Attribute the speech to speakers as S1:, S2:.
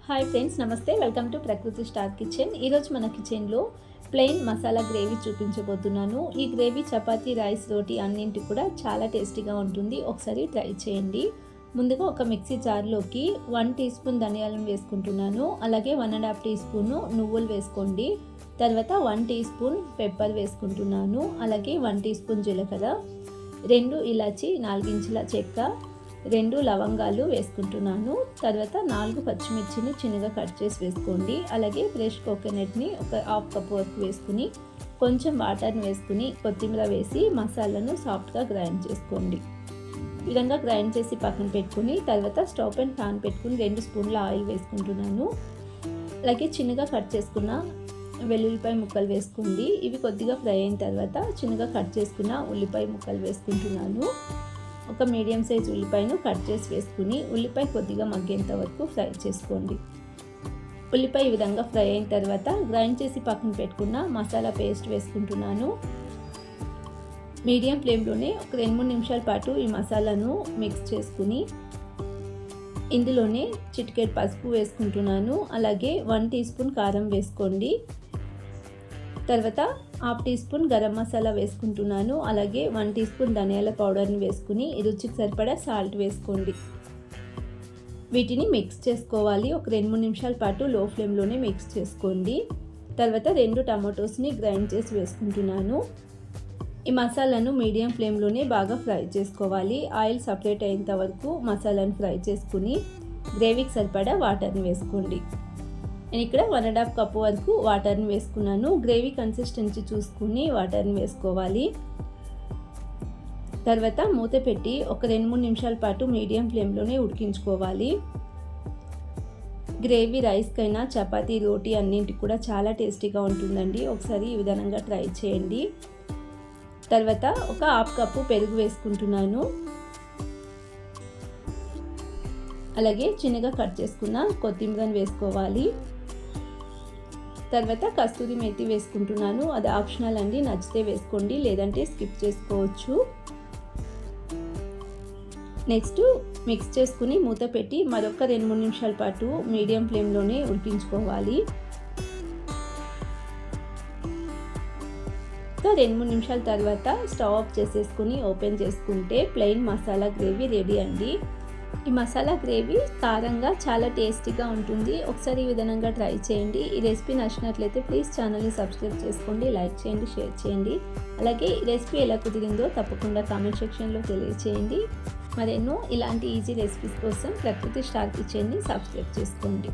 S1: Hi friends, నమస్తే. Welcome to ప్రకృతి star kitchen. ఈరోజు మన కిచెన్లో ప్లెయిన్ మసాలా గ్రేవీ చూపించబోతున్నాను. ఈ గ్రేవీ చపాతీ, రైస్, రోటీ అన్నింటి కూడా చాలా టేస్టీగా ఉంటుంది. ఒకసారి ట్రై చేయండి. ముందుగా ఒక మిక్సీ జార్లోకి 1 టీ స్పూన్ ధనియాలను వేసుకుంటున్నాను. అలాగే 1.5 టీ స్పూన్ నువ్వులు వేసుకోండి. తర్వాత 1 టీ స్పూన్ పెప్పర్ వేసుకుంటున్నాను. అలాగే 1 టీ స్పూన్ జీలకర్ర, 2 ఇలాచి, 4 ఇంచుల చెక్క, 2 లవంగాలు వేసుకుంటున్నాను. తర్వాత 4 పచ్చిమిర్చిని చిన్నగా కట్ చేసి వేసుకోండి. అలాగే ఫ్రెష్ కోకోనట్ని ఒక హాఫ్ కప్ వరకు వేసుకుని కొంచెం వాటర్ని వేసుకుని కొత్తిమీర వేసి మసాలాను సాఫ్ట్గా గ్రైండ్ చేసుకోండి. ఈ విధంగా గ్రైండ్ చేసి పక్కన పెట్టుకుని తర్వాత స్టవ్ పైన పాన్ పెట్టుకుని 2 స్పూన్ల ఆయిల్ వేసుకుంటున్నాను. అలాగే చిన్నగా కట్ చేసుకున్న వెల్లుల్లిపాయ ముక్కలు వేసుకోండి. ఇవి కొద్దిగా ఫ్రై అయిన తర్వాత చిన్నగా కట్ చేసుకున్న ఉల్లిపాయ ముక్కలు వేసుకుంటున్నాను. ఒక మీడియం సైజ్ ఉల్లిపాయను కట్ చేసి వేసుకుని ఉల్లిపాయ కొద్దిగా మగ్గేంత వరకు ఫ్రై చేసుకోండి. ఉల్లిపాయ ఈ విధంగా ఫ్రై అయిన తర్వాత గ్రైండ్ చేసి పక్కన పెట్టుకున్న మసాలా పేస్ట్ వేసుకుంటున్నాను. మీడియం ఫ్లేమ్లోనే ఒక 2-3 నిమిషాల పాటు ఈ మసాలాను మిక్స్ చేసుకుని ఇందులోనే చిటికెడు పసుపు వేసుకుంటున్నాను. అలాగే 1 టీ స్పూన్ కారం వేసుకోండి. తర్వాత 1/2 టీ స్పూన్ గరం మసాలా వేసుకుంటున్నాను. అలాగే 1 టీ స్పూన్ ధనియాల పౌడర్ని వేసుకుని రుచికి సరిపడా సాల్ట్ వేసుకోండి. వీటిని మిక్స్ చేసుకోవాలి. ఒక 2-3 నిమిషాల పాటు లో ఫ్లేమ్లోనే మిక్స్ చేసుకోండి. తర్వాత 2 టమాటోస్ని గ్రైండ్ చేసి వేసుకుంటున్నాను. ఈ మసాలాను మీడియం ఫ్లేమ్లోనే బాగా ఫ్రై చేసుకోవాలి. ఆయిల్ సపరేట్ అయ్యేంత వరకు మసాలాను ఫ్రై చేసుకుని గ్రేవీకి సరిపడా వాటర్ని వేసుకోండి. నేను ఇక్కడ 1.5 కప్పు వరకు వాటర్ని వేసుకున్నాను. గ్రేవీ కన్సిస్టెన్సీ చూసుకుని వాటర్ని వేసుకోవాలి. తర్వాత మూత పెట్టి ఒక 2-3 నిమిషాల పాటు మీడియం ఫ్లేమ్లోనే ఉడికించుకోవాలి. గ్రేవీ రైస్కైనా, చపాతీ, రోటీ అన్నింటికి కూడా చాలా టేస్టీగా ఉంటుందండి. ఒకసారి ఈ విధంగా ట్రై చేయండి. తర్వాత ఒక 1/2 కప్పు పెరుగు వేసుకుంటున్నాను. అలాగే చిన్నగా కట్ చేసుకున్న కొత్తిమీరని వేసుకోవాలి. తర్వాత కస్తూరి మేతి వేసుకుంటున్నాను. అది ఆప్షనల్ అండి, నచ్చితే వేసుకోండి, లేదంటే స్కిప్ చేసుకోవచ్చు. నెక్స్ట్ మిక్స్ చేసుకుని మూత పెట్టి మరొక 2-3 నిమిషాల పాటు మీడియం ఫ్లేమ్లోనే ఉడికించుకోవాలి. 2-3 నిమిషాల తర్వాత స్టవ్ ఆఫ్ చేసేసుకుని ఓపెన్ చేసుకుంటే ప్లెయిన్ మసాలా గ్రేవీ రెడీ అండి. ఈ మసాలా గ్రేవీ కారంగా చాలా టేస్టీగా ఉంటుంది. ఒకసారి ఈ విధంగా ట్రై చేయండి. ఈ రెసిపీ నచ్చినట్లయితే ప్లీజ్ ఛానల్ని సబ్స్క్రైబ్ చేసుకోండి, లైక్ చేయండి, షేర్ చేయండి. అలాగే ఈ రెసిపీ ఎలా కుదిరిందో తప్పకుండా కామెంట్ సెక్షన్లో తెలియచేయండి. మరెన్నో ఇలాంటి ఈజీ రెసిపీస్ కోసం ప్రకృతి స్టార్ కిచెన్ని సబ్స్క్రైబ్ చేసుకోండి.